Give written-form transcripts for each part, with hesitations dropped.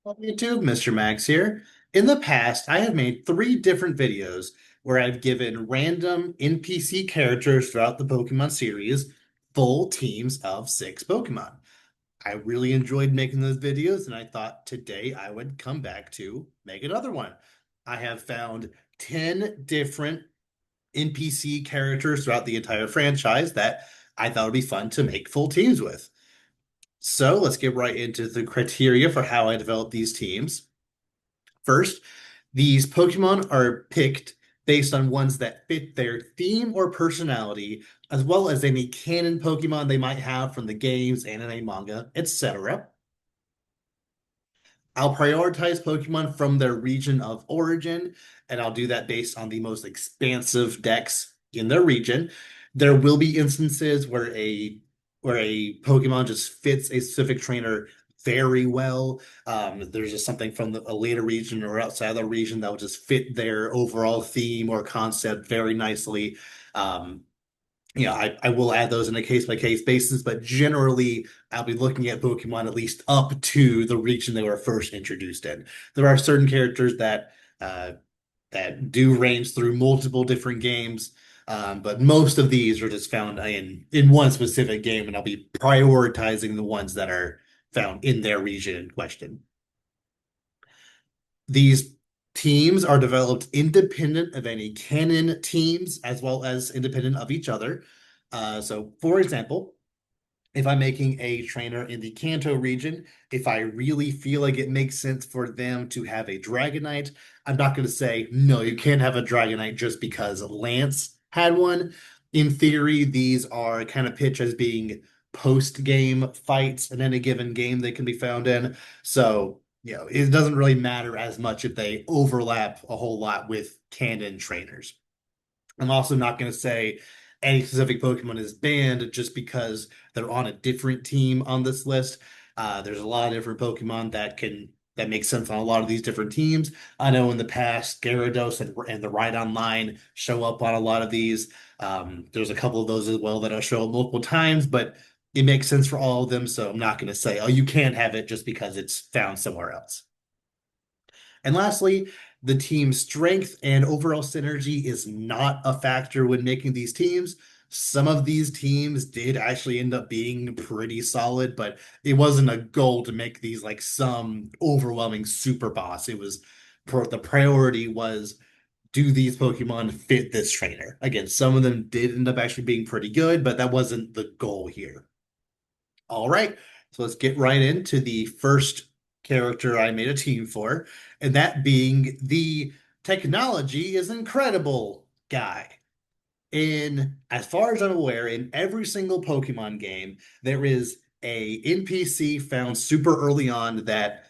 Welcome to YouTube, Mr. Max here. In the past, I have made three different videos where I've given random NPC characters throughout the Pokemon series full teams of six Pokemon. I really enjoyed making those videos, and I thought today I would come back to make another one. I have found 10 different NPC characters throughout the entire franchise that I thought would be fun to make full teams with. So let's get right into the criteria for how I develop these teams. First, these Pokemon are picked based on ones that fit their theme or personality, as well as any canon Pokemon they might have from the games, anime, manga, etc. I'll prioritize Pokemon from their region of origin, and I'll do that based on the most expansive decks in their region. There will be instances where a Pokemon just fits a specific trainer very well. There's just something from a later region or outside the region that will just fit their overall theme or concept very nicely. Um, I will add those in a case by case basis, but generally I'll be looking at Pokemon at least up to the region they were first introduced in. There are certain characters uh, that do range through multiple different games, but most of these are just found in one specific game, and I'll be prioritizing the ones that are found in their region in question. These teams are developed independent of any canon teams as well as independent of each other. So, for example, if I'm making a trainer in the Kanto region, if I really feel like it makes sense for them to have a Dragonite, I'm not going to say, no, you can't have a Dragonite just because Lance had one. In theory, these are kind of pitched as being post-game fights in any given game they can be found in. So, it doesn't really matter as much if they overlap a whole lot with canon trainers. I'm also not going to say any specific Pokemon is banned just because they're on a different team on this list. There's a lot of different Pokemon that make sense on a lot of these different teams. I know in the past, Gyarados and the Ride Online show up on a lot of these. There's a couple of those as well that I'll show up multiple times, but it makes sense for all of them. So I'm not going to say, oh, you can't have it just because it's found somewhere else. And lastly, the team's strength and overall synergy is not a factor when making these teams. Some of these teams did actually end up being pretty solid, but it wasn't a goal to make these like some overwhelming super boss. The priority was, do these Pokemon fit this trainer? Again, some of them did end up actually being pretty good, but that wasn't the goal here. All right, so let's get right into the first character I made a team for, and that being the technology is incredible guy. As far as I'm aware, in every single Pokemon game, there is a NPC found super early on that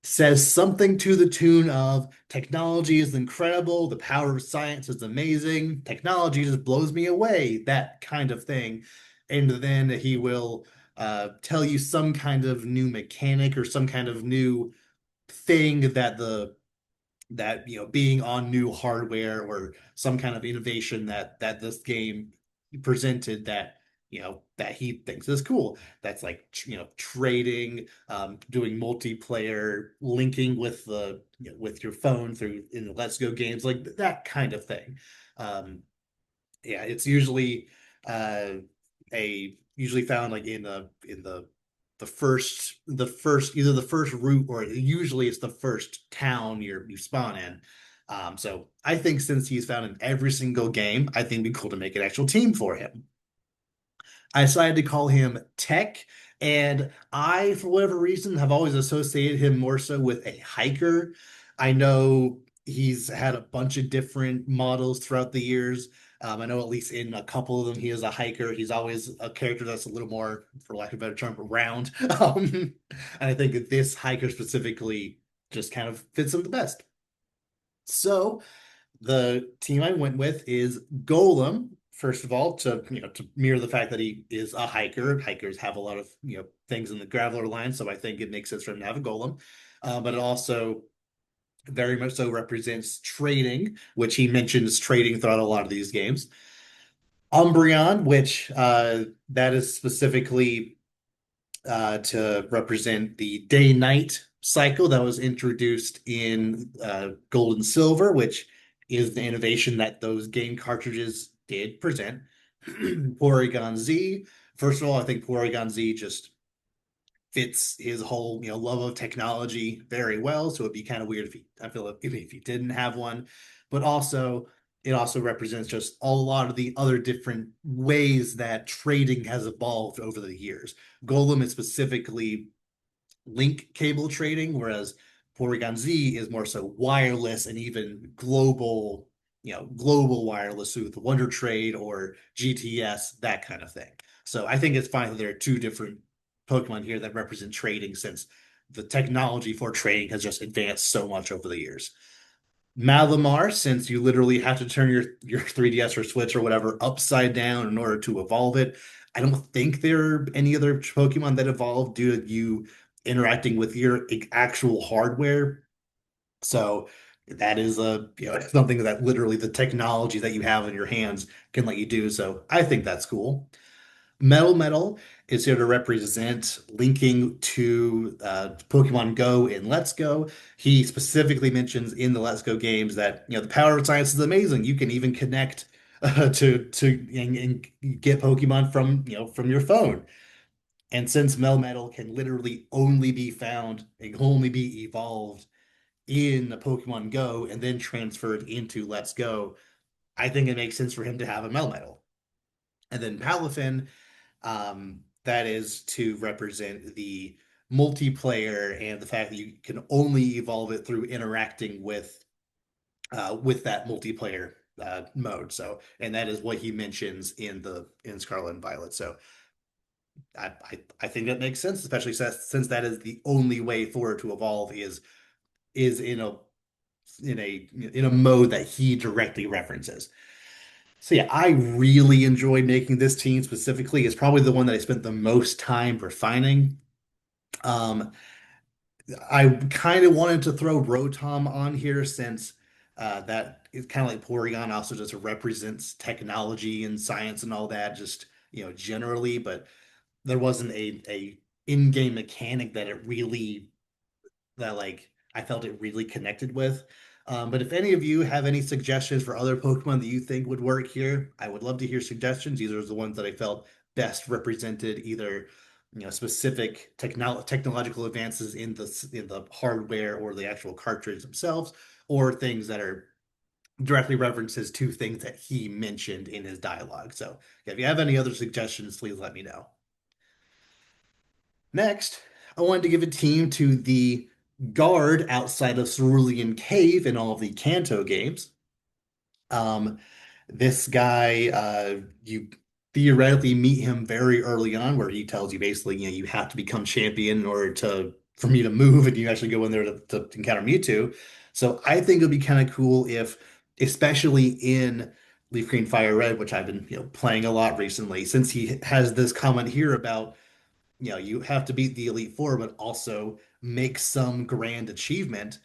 says something to the tune of technology is incredible, the power of science is amazing, technology just blows me away, that kind of thing. And then he will tell you some kind of new mechanic or some kind of new thing that being on new hardware or some kind of innovation that this game presented that he thinks is cool. That's like trading, doing multiplayer, linking with with your phone through in the Let's Go games, like that kind of thing. Um, yeah, it's uh a usually found like in the first either the first route or usually it's the first town you spawn in. So I think since he's found in every single game, I think it'd be cool to make an actual team for him. I decided to call him Tech, and I, for whatever reason, have always associated him more so with a hiker. I know he's had a bunch of different models throughout the years. I know at least in a couple of them, he is a hiker. He's always a character that's a little more, for lack of a better term, round. And I think that this hiker specifically just kind of fits him the best. So the team I went with is Golem, first of all, to mirror the fact that he is a hiker. Hikers have a lot of things in the Graveler line, so I think it makes sense for him to have a Golem. But it also very much so represents trading, which he mentions trading throughout a lot of these games. Umbreon, which that is specifically to represent the day-night cycle that was introduced in Gold and Silver, which is the innovation that those game cartridges did present. Porygon Z, first of all, I think Porygon Z just fits his whole, love of technology very well. So it'd be kind of weird if I feel like if he didn't have one, but also it also represents just a lot of the other different ways that trading has evolved over the years. Golem is specifically link cable trading, whereas Porygon Z is more so wireless and even global, global wireless with Wonder Trade or GTS, that kind of thing. So I think it's fine that there are two different Pokemon here that represent trading since the technology for trading has just advanced so much over the years. Malamar, since you literally have to turn your 3DS or Switch or whatever upside down in order to evolve it. I don't think there are any other Pokemon that evolve due to you interacting with your actual hardware. So that is something that literally the technology that you have in your hands can let you do. So I think that's cool. Metal is here to represent linking to Pokemon Go in Let's Go. He specifically mentions in the Let's Go games that the power of science is amazing. You can even connect to and get Pokemon from from your phone. And since Metal can literally only be found and can only be evolved in the Pokemon Go and then transferred into Let's Go, I think it makes sense for him to have a Metal. And then Palafin, that is to represent the multiplayer and the fact that you can only evolve it through interacting with that multiplayer mode. So, and that is what he mentions in Scarlet and Violet. So, I think that makes sense, especially since that is the only way for it to evolve is in a mode that he directly references. So yeah, I really enjoyed making this team specifically. It's probably the one that I spent the most time refining. Um, I kind of wanted to throw Rotom on here since that is kind of like Porygon also just represents technology and science and all that, just generally, but there wasn't a in-game mechanic that like I felt it really connected with. But if any of you have any suggestions for other Pokemon that you think would work here, I would love to hear suggestions. These are the ones that I felt best represented either specific technological advances in the hardware or the actual cartridge themselves, or things that are directly references to things that he mentioned in his dialogue. So if you have any other suggestions, please let me know. Next, I wanted to give a team to the guard outside of Cerulean Cave in all of the Kanto games. Um, this guy, you theoretically meet him very early on, where he tells you basically, you have to become champion in order to for me to move, and you actually go in there to encounter Mewtwo. So I think it'd be kind of cool if, especially in Leaf Green Fire Red, which I've been playing a lot recently, since he has this comment here about you have to beat the Elite Four, but also make some grand achievement.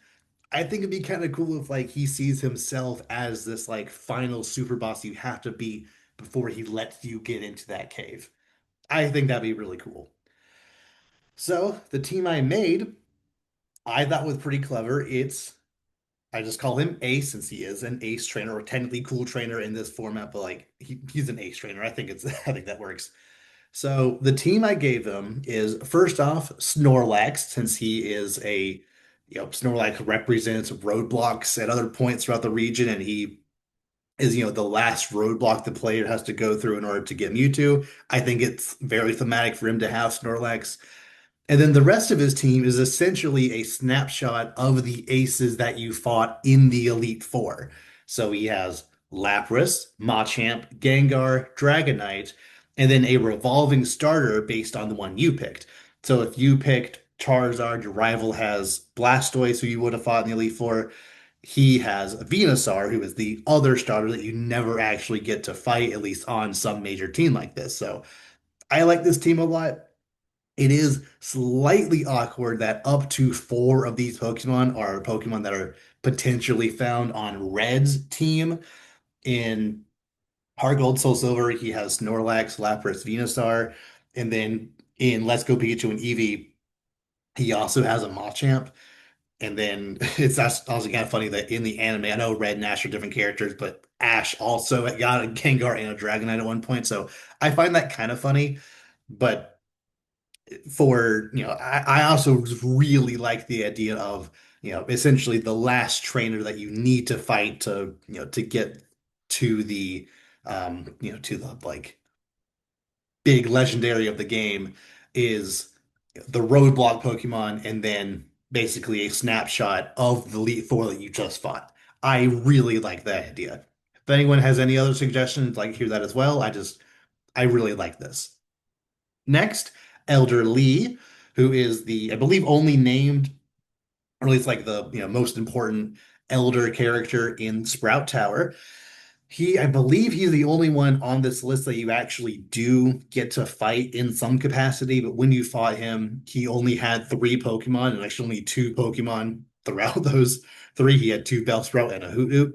I think it'd be kind of cool if like he sees himself as this like final super boss you have to beat before he lets you get into that cave. I think that'd be really cool. So the team I made, I thought was pretty clever. I just call him Ace since he is an ace trainer or technically cool trainer in this format, but like he's an ace trainer. I think it's I think that works. So the team I gave him is first off Snorlax, since he is Snorlax represents roadblocks at other points throughout the region, and he is the last roadblock the player has to go through in order to get Mewtwo. I think it's very thematic for him to have Snorlax. And then the rest of his team is essentially a snapshot of the aces that you fought in the Elite Four. So he has Lapras, Machamp, Gengar, Dragonite, and then a revolving starter based on the one you picked. So if you picked Charizard, your rival has Blastoise, who you would have fought in the Elite Four. He has Venusaur, who is the other starter that you never actually get to fight, at least on some major team like this. So I like this team a lot. It is slightly awkward that up to four of these Pokemon are Pokemon that are potentially found on Red's team. In Heart Gold, Soul Silver, he has Snorlax, Lapras, Venusaur, and then in Let's Go Pikachu and Eevee, He also has a Machamp. And then that's also kind of funny that in the anime, I know Red and Ash are different characters, but Ash also got a Gengar and a Dragonite at one point. So I find that kind of funny. But I also really like the idea of, essentially the last trainer that you need to fight to get to to the like big legendary of the game is the roadblock Pokemon and then basically a snapshot of the Elite Four that you just fought. I really like that idea. If anyone has any other suggestions, I'd like to hear that as well. I really like this. Next, Elder Lee, who is the, I believe, only named, or at least like the, most important elder character in Sprout Tower. I believe he's the only one on this list that you actually do get to fight in some capacity, but when you fought him, he only had three Pokemon and actually only two Pokemon throughout those three. He had two Bellsprout and a Hoothoot.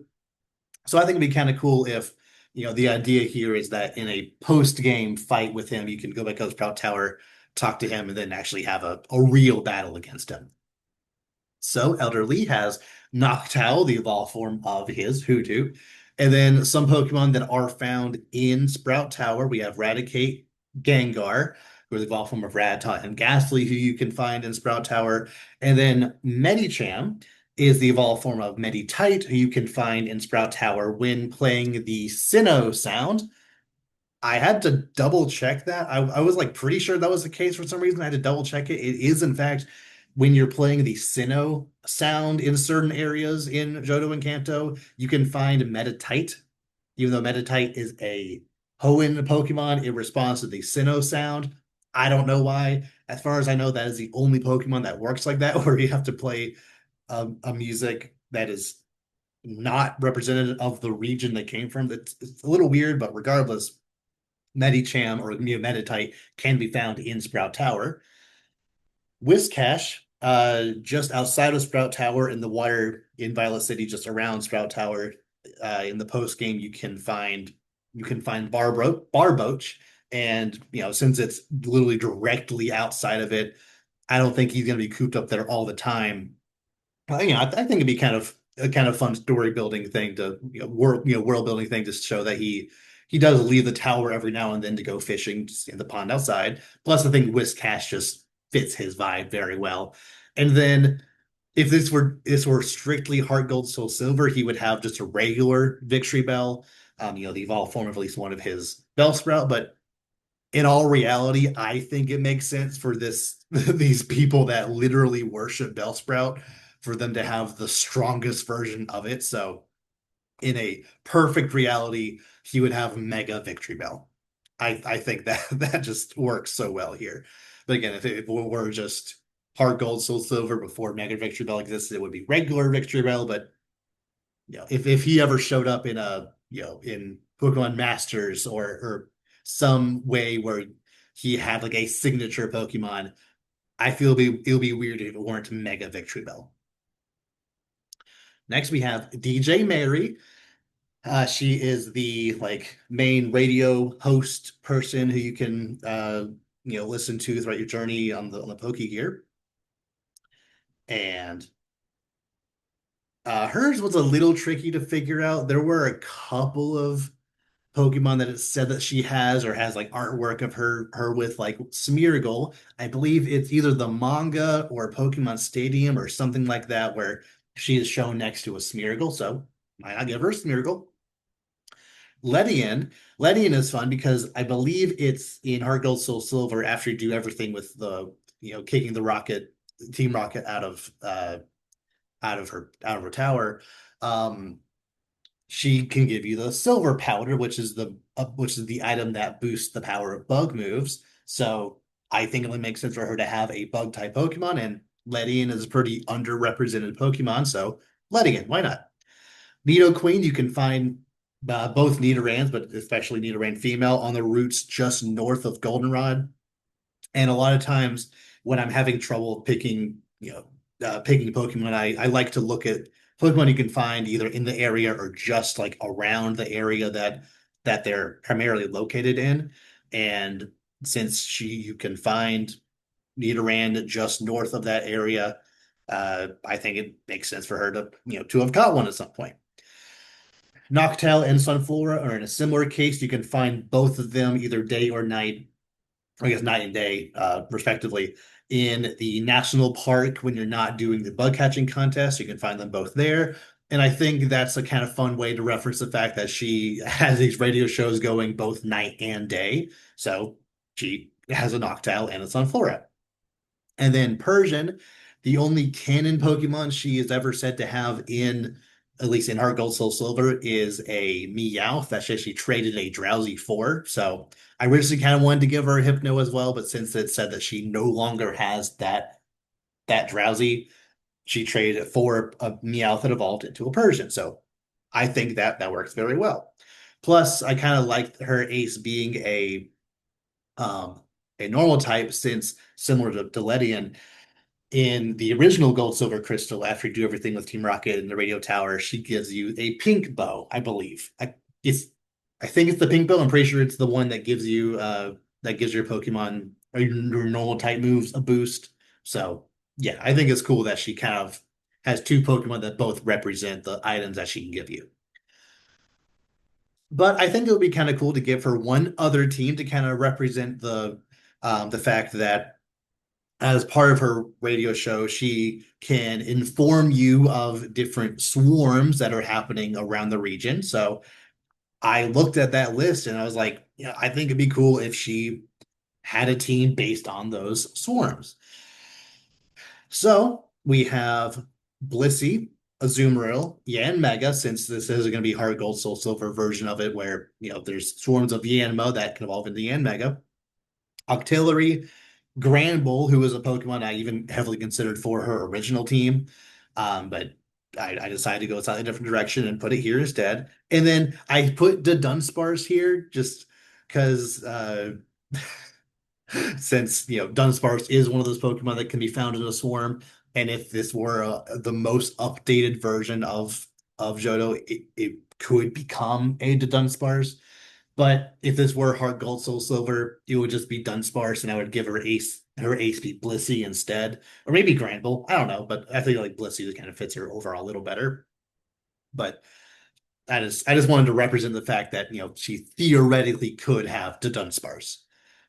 So I think it'd be kind of cool if, the idea here is that in a post-game fight with him, you can go back to the Sprout Tower, talk to him, and then actually have a real battle against him. So Elder Lee has Noctowl, the evolved form of his Hoothoot. And then some Pokemon that are found in Sprout Tower. We have Raticate, Gengar, who is the evolved form of Rattata and Ghastly, who you can find in Sprout Tower. And then Medicham is the evolved form of Meditite, who you can find in Sprout Tower when playing the Sinnoh sound. I had to double check that. I was like pretty sure that was the case for some reason. I had to double check it. It is, in fact, when you're playing the Sinnoh sound in certain areas in Johto and Kanto, you can find Metatite. Even though Metatite is a Hoenn Pokemon, it responds to the Sinnoh sound. I don't know why. As far as I know, that is the only Pokemon that works like that, where you have to play a music that is not representative of the region they came from. It's a little weird, but regardless, Medicham or Meditite can be found in Sprout Tower. Whiscash, just outside of Sprout Tower in the water in Violet City, just around Sprout Tower, in the post game, you can find Barboach, and since it's literally directly outside of it, I don't think he's going to be cooped up there all the time. I think it'd be kind of a kind of fun story building thing to world building thing to show that he does leave the tower every now and then to go fishing just in the pond outside. Plus, I think Whiscash just fits his vibe very well. And then if this were strictly Heart Gold Soul Silver, he would have just a regular Victory Bell. The evolved form of at least one of his Bellsprout, but in all reality, I think it makes sense for these people that literally worship Bellsprout for them to have the strongest version of it. So in a perfect reality, he would have Mega Victory Bell. I think that that just works so well here. But again, if it were just Heart Gold, Soul Silver before Mega Victory Bell existed, it would be regular Victory Bell. But if he ever showed up in Pokemon Masters or some way where he had like a signature Pokemon, I feel it'll be weird if it weren't Mega Victory Bell. Next, we have DJ Mary. She is the main radio host person who you can listen to throughout your journey on the Pokegear. And hers was a little tricky to figure out. There were a couple of Pokemon that it said that she has or has like artwork of her with like Smeargle. I believe it's either the manga or Pokemon Stadium or something like that where she is shown next to a Smeargle. So why not give her a Smeargle? Ledian. Ledian is fun because I believe it's in Heart Gold Soul Silver after you do everything with the kicking the rocket Team Rocket out of her tower. Um, she can give you the silver powder, which is the item that boosts the power of bug moves. So I think it would make sense for her to have a bug type Pokemon, and Ledian is a pretty underrepresented Pokemon, so Ledian, why not? Nidoqueen, you can find both Nidorans, but especially Nidoran female, on the routes just north of Goldenrod. And a lot of times when I'm having trouble picking Pokemon, I like to look at Pokemon you can find either in the area or just like around the area that they're primarily located in. And since you can find Nidoran just north of that area. I think it makes sense for her to, to have caught one at some point. Noctowl and Sunflora are in a similar case. You can find both of them either day or night, I guess night and day, respectively, in the national park when you're not doing the bug catching contest. You can find them both there. And I think that's a kind of fun way to reference the fact that she has these radio shows going both night and day. So she has a Noctowl and a Sunflora. And then Persian, the only canon Pokemon she is ever said to have in, at least in Heart Gold Soul Silver, is a Meowth that she traded a Drowsy for. So I originally kind of wanted to give her a Hypno as well, but since it said that she no longer has that Drowsy, she traded it for a Meowth that evolved into a Persian. So I think that that works very well. Plus, I kind of liked her Ace being um a normal type since similar to Ledian, in the original Gold Silver Crystal, after you do everything with Team Rocket and the radio tower, she gives you a pink bow, I believe. It's, I think it's the pink bow. I'm pretty sure it's the one that gives you that gives your Pokemon or your normal type moves a boost. So yeah, I think it's cool that she kind of has two Pokemon that both represent the items that she can give you. But I think it would be kind of cool to give her one other team to kind of represent the fact that as part of her radio show, she can inform you of different swarms that are happening around the region. So I looked at that list and I was like, yeah, I think it'd be cool if she had a team based on those swarms. So we have Blissey, Azumarill, Yanmega, since this is going to be Heart Gold Soul Silver version of it, where there's swarms of Yanma that can evolve into Yanmega. Octillery, Granbull, who was a Pokemon I even heavily considered for her original team. But I decided to go a slightly different direction and put it here instead. And then I put the Dunsparce here just because since Dunsparce is one of those Pokemon that can be found in a swarm, and if this were the most updated version of Johto, it could become a Dunsparce. But if this were Heart Gold Soul Silver, it would just be Dunsparce, and I would give her ace be Blissey instead, or maybe Granbull. I don't know, but I think like Blissey kind of fits her overall a little better. But I just wanted to represent the fact that she theoretically could have the Dunsparce.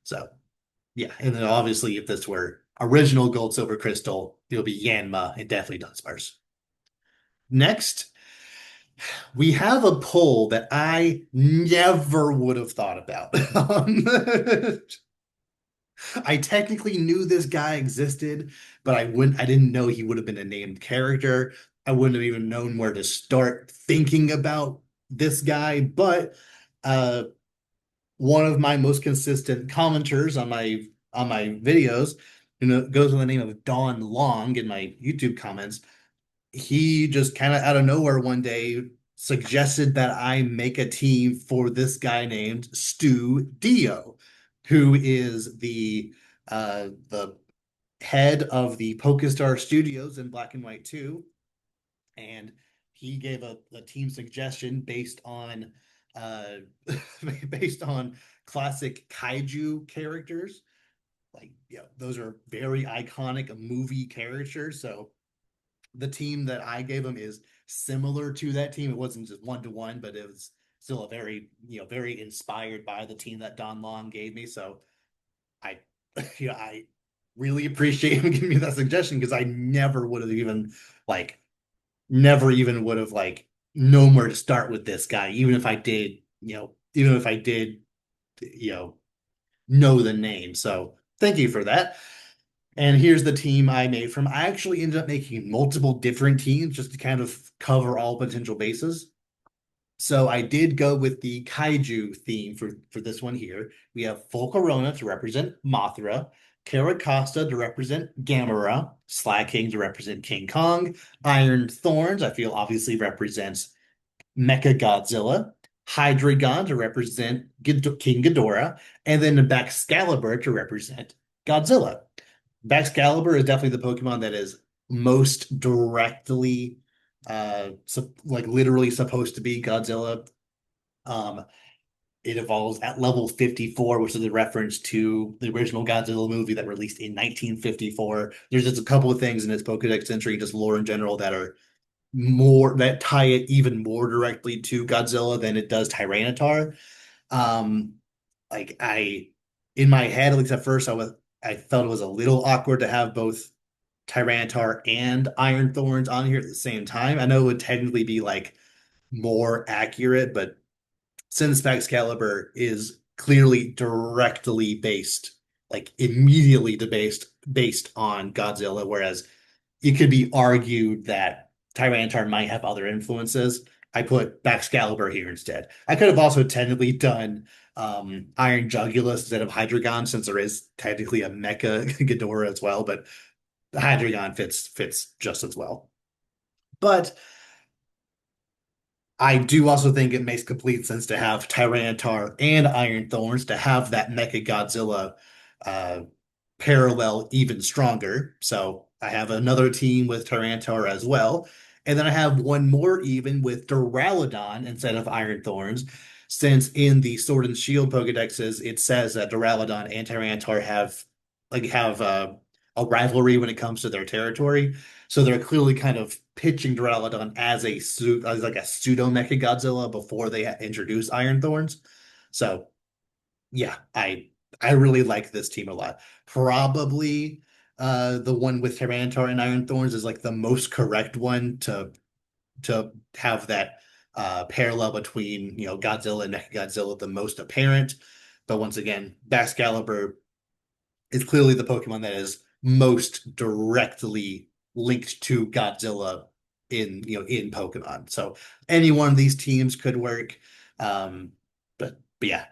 So yeah, and then obviously if this were original Gold Silver Crystal, it would be Yanma and definitely Dunsparce. Next, we have a poll that I never would have thought about. I technically knew this guy existed, but I didn't know he would have been a named character. I wouldn't have even known where to start thinking about this guy. But uh, one of my most consistent commenters on my videos, goes with the name of Don Long in my YouTube comments. He just kind of out of nowhere one day suggested that I make a team for this guy named Stu Dio, who is the head of the Pokestar Studios in Black and White 2. And he gave a team suggestion uh based on classic kaiju characters. Like, those are very iconic movie characters. So the team that I gave him is similar to that team. It wasn't just one to one, but it was still a very inspired by the team that Don Long gave me. So I, I really appreciate him giving me that suggestion because I never would have even like, never even would have like known where to start with this guy, even if I did, you know, know the name. So thank you for that. And here's the team I made from. I actually ended up making multiple different teams just to kind of cover all potential bases. So I did go with the kaiju theme for this one here. We have Volcarona to represent Mothra, Caracosta to represent Gamera, Slaking to represent King Kong, Iron Thorns, I feel obviously represents Mecha Godzilla, Hydreigon to represent King Ghidorah, and then Baxcalibur to represent Godzilla. Baxcalibur is definitely the Pokemon that is most directly, like literally supposed to be Godzilla. Um, it evolves at level 54, which is a reference to the original Godzilla movie that released in 1954. There's just a couple of things in its Pokedex entry, just lore in general, that tie it even more directly to Godzilla than it does Tyranitar. Um, like I, in my head, at least at first, I felt it was a little awkward to have both Tyranitar and Iron Thorns on here at the same time. I know it would technically be like more accurate, but since Excalibur is clearly directly based, like immediately based on Godzilla, whereas it could be argued that Tyranitar might have other influences. I put Excalibur here instead. I could have also technically done Iron Jugulus instead of Hydreigon, since there is technically a Mecha Ghidorah as well, but Hydreigon fits just as well. But I do also think it makes complete sense to have Tyranitar and Iron Thorns to have that Mecha Godzilla uh, parallel even stronger. So I have another team with Tyranitar as well. And then I have one more even with Duraludon instead of Iron Thorns, since in the Sword and Shield Pokedexes, it says that Duraludon and Tyranitar have a rivalry when it comes to their territory. So they're clearly kind of pitching Duraludon as like a pseudo Mecha Godzilla before they introduce Iron Thorns. So yeah, I really like this team a lot. Probably the one with Tyranitar and Iron Thorns is like the most correct one to have that parallel between Godzilla and Mechagodzilla the most apparent. But once again, Excalibur is clearly the Pokemon that is most directly linked to Godzilla in Pokemon. So any one of these teams could work. But yeah,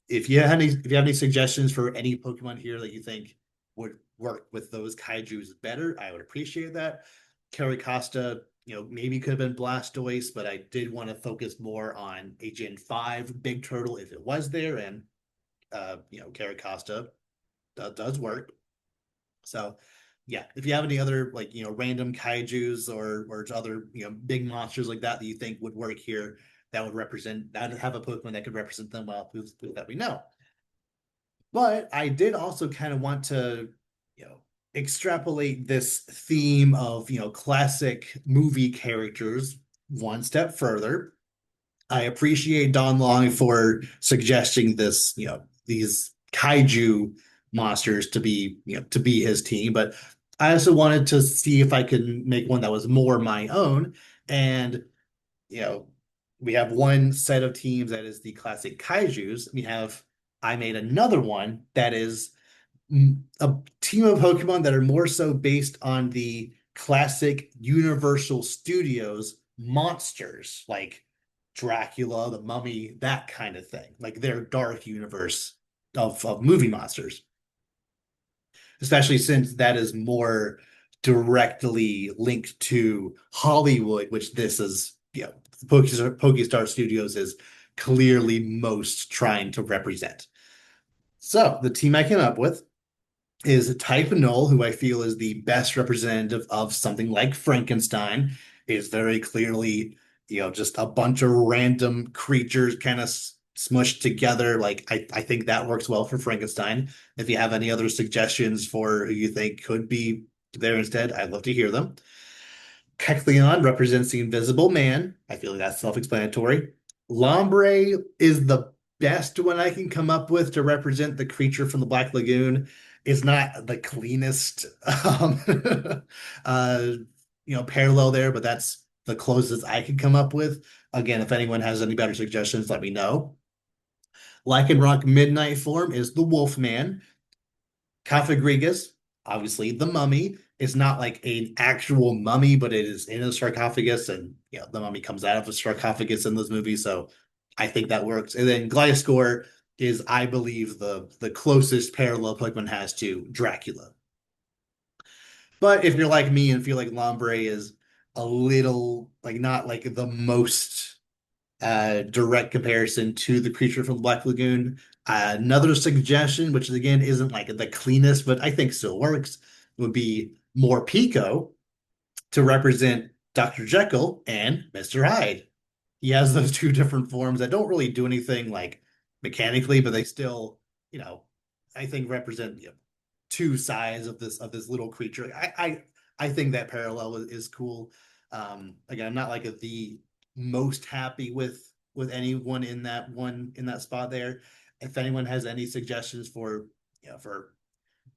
if you have any suggestions for any Pokemon here that you think would work with those kaijus better, I would appreciate that. Caricasta, maybe could have been Blastoise, but I did want to focus more on a Gen 5 Big Turtle if it was there, and Caricasta does work. So yeah, if you have any other like random kaijus or other big monsters like that you think would work here, that would have a Pokemon that could represent them well, please let me know. But I did also kind of want to, extrapolate this theme of, classic movie characters one step further. I appreciate Don Long for suggesting these kaiju monsters to be his team, but I also wanted to see if I could make one that was more my own. And, you know, we have one set of teams that is the classic kaijus. I made another one that is a team of Pokemon that are more so based on the classic Universal Studios monsters, like Dracula, the Mummy, that kind of thing, like their dark universe of movie monsters, especially since that is more directly linked to Hollywood, which this is, Pokestar Studios is clearly most trying to represent. So the team I came up with is Type Null, who I feel is the best representative of something like Frankenstein, is very clearly, just a bunch of random creatures kind of smushed together. Like I think that works well for Frankenstein. If you have any other suggestions for who you think could be there instead, I'd love to hear them. Kecleon represents the Invisible Man. I feel like that's self-explanatory. Lombre is the best one I can come up with to represent the creature from the Black Lagoon. It's not the cleanest, uh, parallel there, but that's the closest I could come up with. Again, if anyone has any better suggestions, let me know. Lycanroc Midnight form is the Wolfman. Cofagrigus, obviously the mummy, is not like an actual mummy, but it is in a sarcophagus, and the mummy comes out of a sarcophagus in those movies, so I think that works. And then Gliscor is, I believe, the closest parallel Pokemon has to Dracula. But if you're like me and feel like Lombre is a little like not like the most direct comparison to the creature from Black Lagoon. Another suggestion, which again isn't like the cleanest, but I think still works, would be more Pico to represent Dr. Jekyll and Mr. Hyde. He has those two different forms that don't really do anything like mechanically, but they still, you know, I think represent, two sides of this little creature. I think that parallel is cool. Again, I'm not like the most happy with anyone in that spot there. If anyone has any suggestions for, for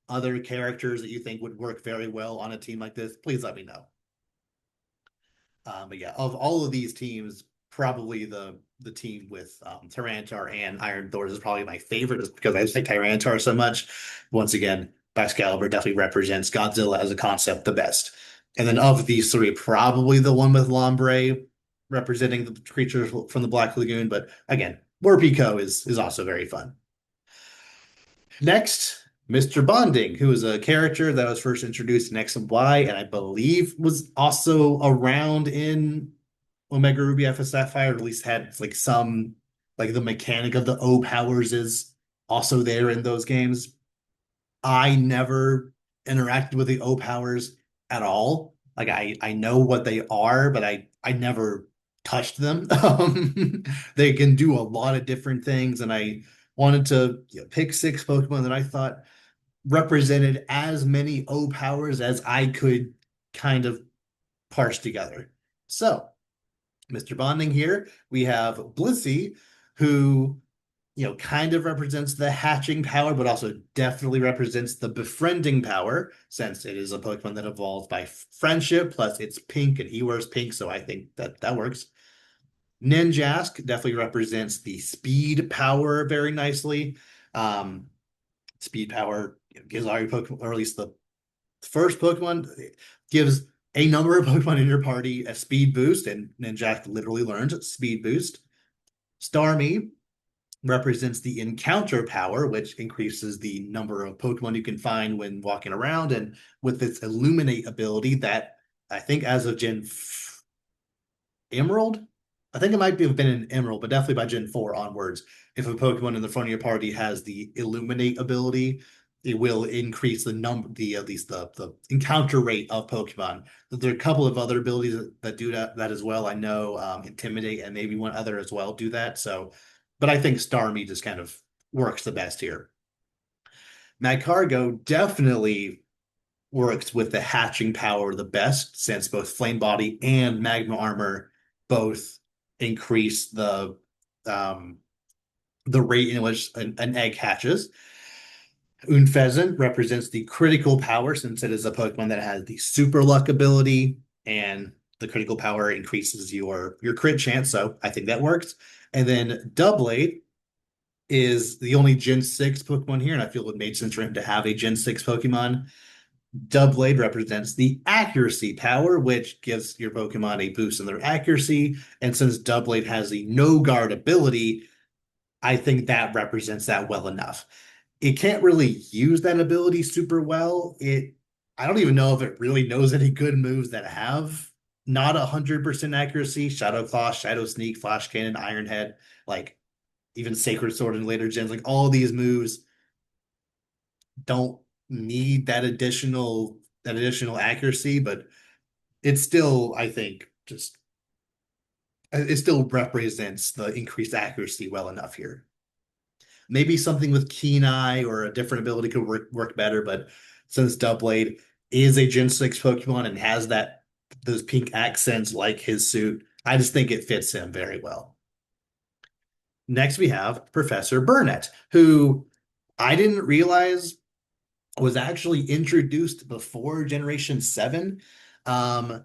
other characters that you think would work very well on a team like this, please let me know. But yeah, of all of these teams, probably the team with Tyranitar and Iron Thorns is probably my favorite, just because I just like Tyranitar so much. Once again, Excalibur definitely represents Godzilla as a concept the best. And then of these three, probably the one with Lombre representing the creatures from the Black Lagoon. But again, Morpeko is also very fun. Next, Mr. Bonding, who is a character that was first introduced in X and Y, and I believe was also around in Omega Ruby Alpha Sapphire, or at least had like some, like the mechanic of the O powers is also there in those games. I never interacted with the O powers at all. Like I know what they are, but I never touched them. They can do a lot of different things, and I wanted to, pick six Pokemon that I thought represented as many O powers as I could kind of parse together. So, Mr. Bonding here, we have Blissey, who, kind of represents the hatching power, but also definitely represents the befriending power, since it is a Pokemon that evolves by friendship, plus it's pink and he wears pink, so I think that that works. Ninjask definitely represents the speed power very nicely. Um, Speed power gives all your Pokemon, or at least the first Pokemon, gives a number of Pokemon in your party a speed boost, and Ninjask literally learns speed boost. Starmie represents the encounter power, which increases the number of Pokemon you can find when walking around, and with its Illuminate ability, that I think as of Gen Emerald. I think it might have been an Emerald, but definitely by Gen 4 onwards. If a Pokemon in the front of your party has the Illuminate ability, it will increase the number, the at least the encounter rate of Pokemon. There are a couple of other abilities that do that as well. I know Intimidate and maybe one other as well do that. So, but I think Starmie just kind of works the best here. Magcargo definitely works with the hatching power the best, since both Flame Body and Magma Armor both increase um, the rate in which an egg hatches. Unfezant represents the critical power, since it is a Pokemon that has the Super Luck ability, and the critical power increases your crit chance. So I think that works. And then Doublade is the only Gen 6 Pokemon here, and I feel it made sense for him to have a Gen 6 Pokemon. Doublade represents the accuracy power, which gives your Pokemon a boost in their accuracy. And since Doublade has the no guard ability, I think that represents that well enough. It can't really use that ability super well. I don't even know if it really knows any good moves that have not 100% accuracy. Shadow Claw, Shadow Sneak, Flash Cannon, Iron Head, like even Sacred Sword in later gens, like all these moves don't need that additional accuracy, but it's still, I think, just it still represents the increased accuracy well enough here. Maybe something with Keen Eye or a different ability could work better, but since Doublade is a Gen 6 Pokemon and has those pink accents like his suit, I just think it fits him very well. Next, we have Professor Burnett, who I didn't realize was actually introduced before Generation 7. Um,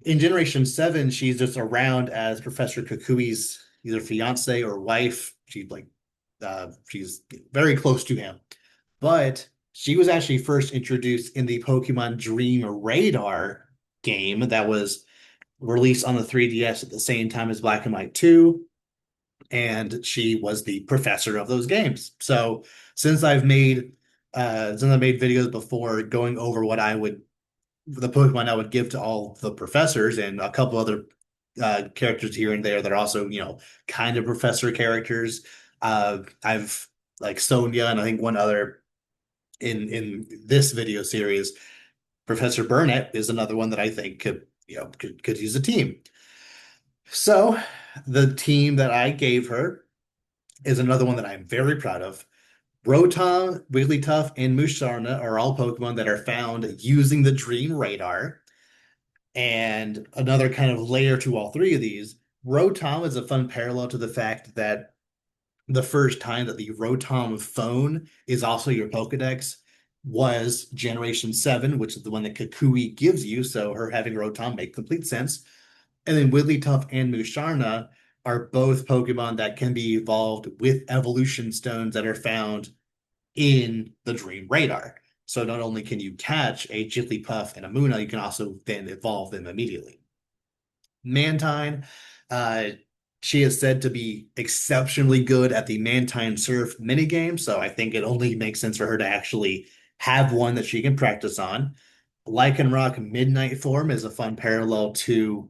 in Generation 7, she's just around as Professor Kukui's either fiance or wife. She's very close to him. But she was actually first introduced in the Pokemon Dream Radar game that was released on the 3DS at the same time as Black and White 2. And she was the professor of those games. So since I've made videos before going over the Pokemon I would give to all the professors, and a couple other characters here and there that are also, kind of professor characters. I've like Sonia and I think one other in this video series. Professor Burnett is another one that I think could use a team. So the team that I gave her is another one that I'm very proud of. Rotom, Wigglytuff, and Musharna are all Pokemon that are found using the Dream Radar. And another kind of layer to all three of these, Rotom is a fun parallel to the fact that the first time that the Rotom phone is also your Pokedex was Generation 7, which is the one that Kukui gives you. So her having Rotom make complete sense. And then Wigglytuff and Musharna are both Pokemon that can be evolved with evolution stones that are found in the Dream Radar. So not only can you catch a Jigglypuff and a Munna, you can also then evolve them immediately. Mantine, uh, she is said to be exceptionally good at the Mantine Surf minigame, so I think it only makes sense for her to actually have one that she can practice on. Lycanroc Midnight form is a fun parallel to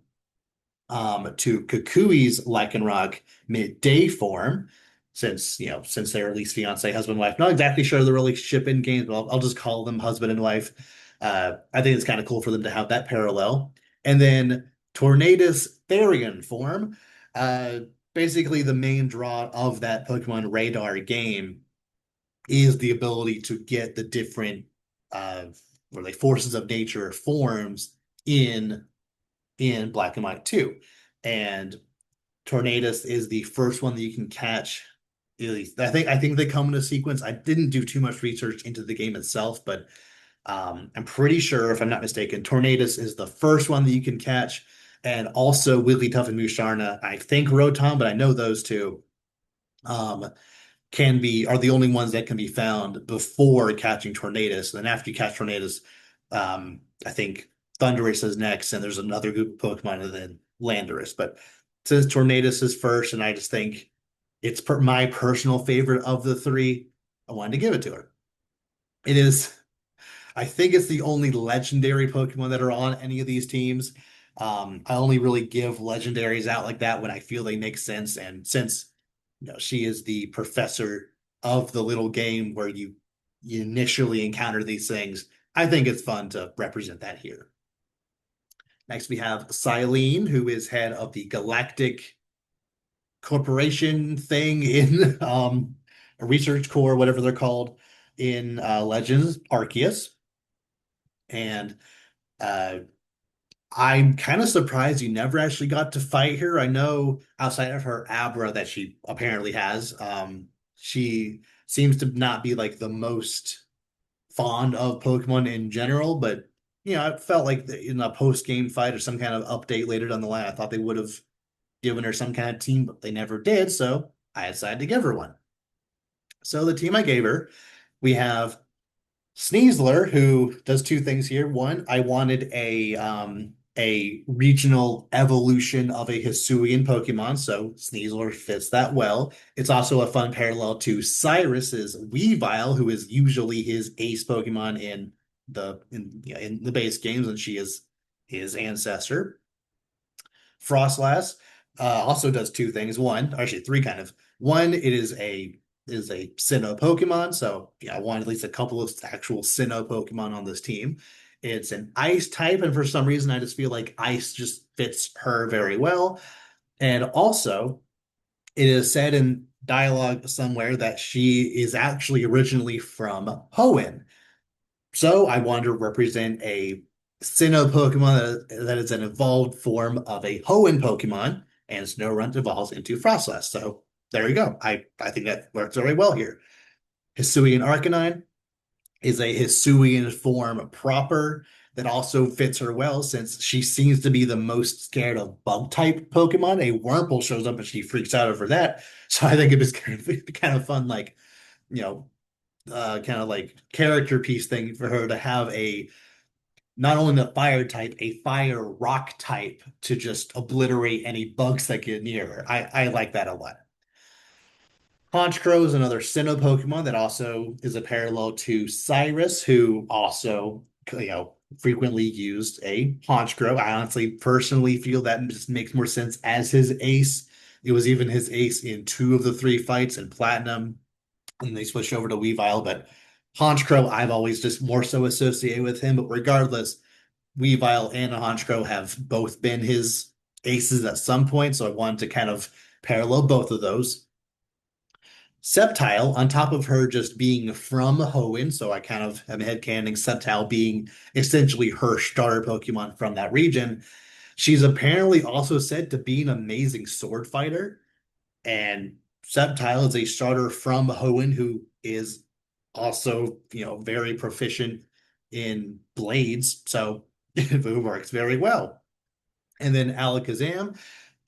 Kukui's Lycanroc midday form, since they're at least fiance, husband, wife. Not exactly sure the relationship in games, but I'll just call them husband and wife. I think it's kind of cool for them to have that parallel. And then Tornadus Therian form. Uh, Basically, the main draw of that Pokemon Radar game is the ability to get the different uh, or like forces of nature forms in Black and White 2. And Tornadus is the first one that you can catch. At least I think they come in a sequence. I didn't do too much research into the game itself, but I'm pretty sure, if I'm not mistaken, Tornadus is the first one that you can catch, and also Wigglytuff and Musharna. I think Rotom, but I know those two um, are the only ones that can be found before catching Tornadus. And then after you catch Tornadus, I think Thundurus is next, and there's another group of Pokemon and then Landorus. But since Tornadus is first, and I just think it's my personal favorite of the three, I wanted to give it to her. It is, I think it's the only legendary Pokemon that are on any of these teams. I only really give legendaries out like that when I feel they make sense. And since she is the professor of the little game where you initially encounter these things, I think it's fun to represent that here. Next, we have Silene, who is head of the Galactic Corporation thing in a research core, whatever they're called, in Legends Arceus. And uh, I'm kind of surprised you never actually got to fight her. I know outside of her Abra that she apparently has, she seems to not be like the most fond of Pokemon in general, but I felt like in a post-game fight or some kind of update later down the line, I thought they would have given her some kind of team, but they never did, so I decided to give her one. So the team I gave her, we have Sneasler, who does two things here. One, I wanted a regional evolution of a Hisuian Pokemon, so Sneasler fits that well. It's also a fun parallel to Cyrus's Weavile, who is usually his ace Pokemon in the base games, and she is his ancestor. Frostlass also does two things. One, actually three kind of. One, it is a Sinnoh Pokemon, so I want at least a couple of actual Sinnoh Pokemon on this team. It's an ice type, and for some reason, I just feel like ice just fits her very well. And also, it is said in dialogue somewhere that she is actually originally from Hoenn. So I wanted to represent a Sinnoh Pokemon that is an evolved form of a Hoenn Pokemon, and Snorunt evolves into Frostlass. So there you go. I think that works very well here. Hisuian Arcanine is a Hisuian form proper that also fits her well since she seems to be the most scared of bug type Pokemon. A Wurmple shows up and she freaks out over that. So I think it was kind of fun, like, you know, kind of like character piece thing for her to have a not only the fire type, a fire rock type to just obliterate any bugs that get near her. I like that a lot. Honchkrow is another Sinnoh Pokemon that also is a parallel to Cyrus, who also, frequently used a Honchkrow. I honestly personally feel that just makes more sense as his ace. It was even his ace in two of the three fights in Platinum, and they switched over to Weavile, but Honchkrow I've always just more so associated with him. But regardless, Weavile and Honchkrow have both been his aces at some point, so I wanted to kind of parallel both of those. Sceptile, on top of her just being from Hoenn, so I kind of am headcanon Sceptile being essentially her starter Pokemon from that region. She's apparently also said to be an amazing sword fighter, and Sceptile is a starter from Hoenn who is also, very proficient in blades, so it works very well. And then Alakazam,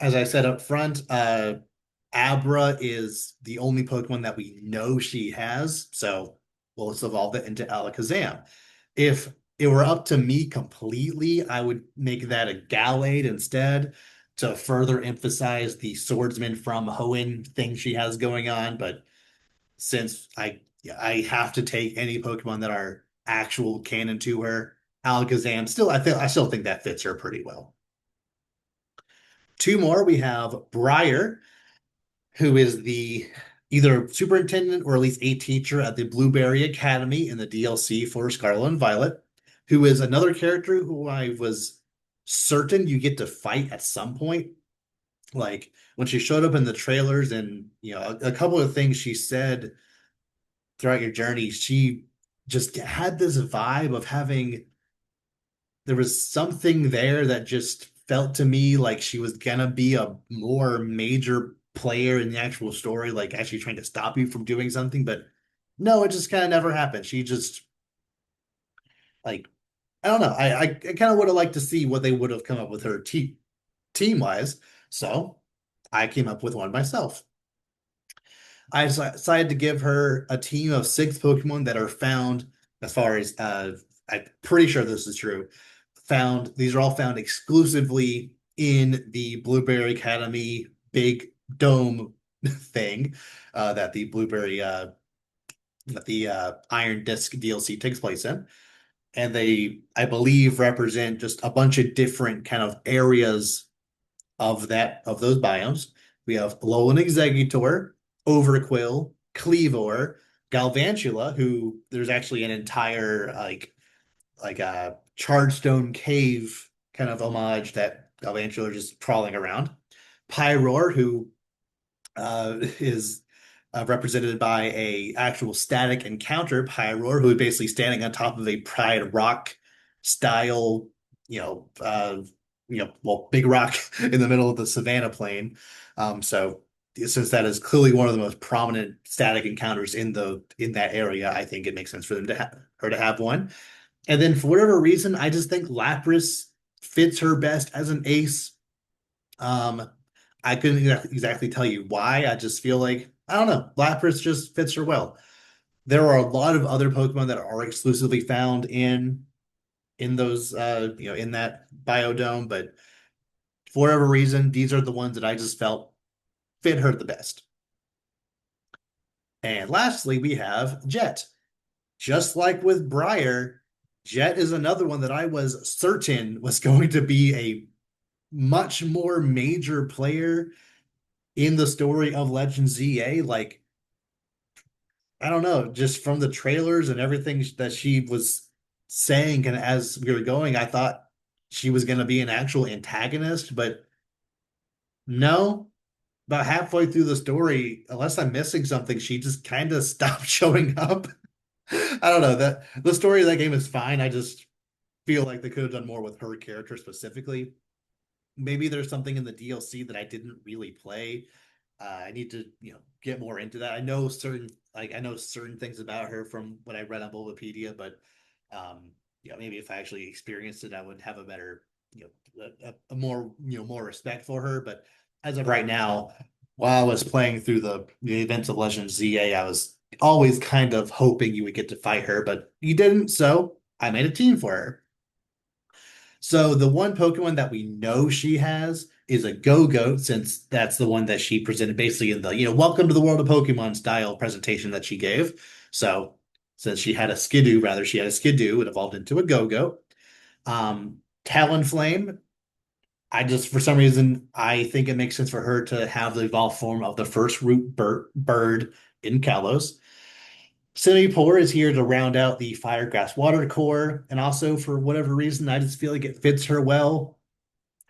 as I said up front, Abra is the only Pokemon that we know she has, so we'll just evolve it into Alakazam. If it were up to me completely, I would make that a Gallade instead to further emphasize the swordsman from Hoenn thing she has going on. But since I have to take any Pokemon that are actual canon to her, Alakazam still I still think that fits her pretty well. Two more, we have Briar, who is the either superintendent or at least a teacher at the Blueberry Academy in the DLC for Scarlet and Violet, who is another character who I was certain you get to fight at some point. Like when she showed up in the trailers and a couple of things she said throughout your journey, she just had this vibe of having there was something there that just felt to me like she was gonna be a more major player in the actual story, like actually trying to stop you from doing something. But no, it just kind of never happened. She just like I don't know. I kind of would have liked to see what they would have come up with her team wise. So I came up with one myself. I decided to give her a team of six Pokemon that are found, as far as I'm pretty sure this is true. These are all found exclusively in the Blueberry Academy big dome thing that the Iron Disc DLC takes place in. And they, I believe, represent just a bunch of different kind of areas of those biomes. We have Alolan Exeggutor, Overquill, Cleavor, Galvantula, who there's actually an entire like a Chargestone Cave kind of homage that Galvantula just crawling around. Pyroar, who is represented by a actual static encounter Pyroar, who is basically standing on top of a Pride Rock style, well, big rock in the middle of the savannah plain. So since that is clearly one of the most prominent static encounters in that area, I think it makes sense for her to have one. And then for whatever reason, I just think Lapras fits her best as an ace. Um, I couldn't exactly tell you why. I just feel like I don't know. Lapras just fits her well. There are a lot of other Pokemon that are exclusively found in those in that biodome, but for whatever reason, these are the ones that I just felt fit her the best. And lastly, we have Jet. Just like with Briar, Jet is another one that I was certain was going to be a much more major player in the story of Legend ZA. Like, I don't know, just from the trailers and everything that she was saying, and as we were going, I thought she was going to be an actual antagonist, but no. About halfway through the story, unless I'm missing something, she just kind of stopped showing up. I don't know that the story of that game is fine. I just feel like they could have done more with her character specifically. Maybe there's something in the DLC that I didn't really play. I need to, get more into that. I know certain things about her from what I read on Bulbapedia, but maybe if I actually experienced it, I would have a better, a more, more respect for her. But as of right now, while I was playing through the events of Legend ZA, I was always kind of hoping you would get to fight her, but you didn't, so I made a team for her. So the one Pokemon that we know she has is a Go-Goat, since that's the one that she presented basically in the, welcome to the world of Pokemon style presentation that she gave. So since she had a Skidoo, it evolved into a Go-Goat. Talonflame, for some reason, I think it makes sense for her to have the evolved form of the first root bird in Kalos. Simipour is here to round out the fire, grass, water core. And also, for whatever reason, I just feel like it fits her well.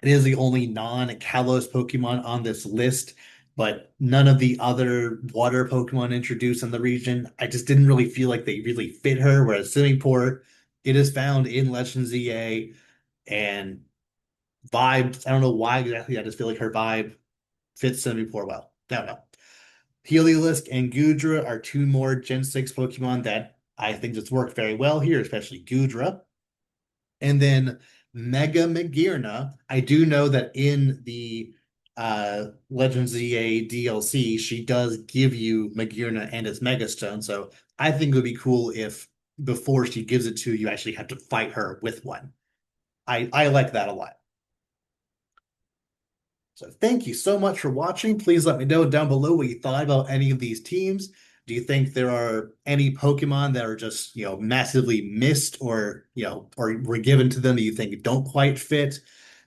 It is the only non-Kalos Pokemon on this list but none of the other water Pokemon introduced in the region, I just didn't really feel like they really fit her. Whereas Simipour, it is found in Legends EA and vibes. I don't know why exactly. I just feel like her vibe fits Simipour well. I don't know. Heliolisk and Gudra are two more Gen 6 Pokemon that I think just work very well here, especially Gudra. And then Mega Magearna, I do know that in the Legends EA DLC, she does give you Magearna and its Mega Stone. So I think it would be cool if before she gives it to you, you actually have to fight her with one. I like that a lot. So thank you so much for watching. Please let me know down below what you thought about any of these teams. Do you think there are any Pokemon that are just, massively missed or were given to them that you think don't quite fit?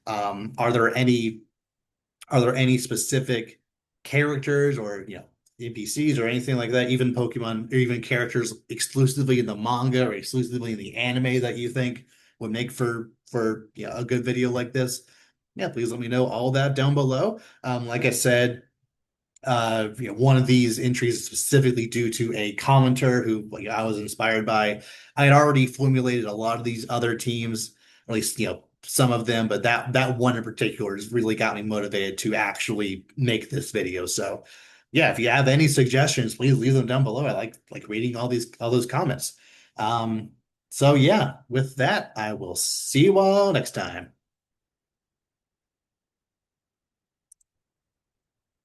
Um, are there any are there any specific characters or, NPCs or anything like that, even Pokemon or even characters exclusively in the manga or exclusively in the anime that you think would make for a good video like this? Yeah, please let me know all that down below. Like I said, one of these entries is specifically due to a commenter who I was inspired by. I had already formulated a lot of these other teams, at least some of them, but that one in particular has really got me motivated to actually make this video. So, yeah, if you have any suggestions, please leave them down below. I like reading all those comments. So yeah, with that, I will see you all next time.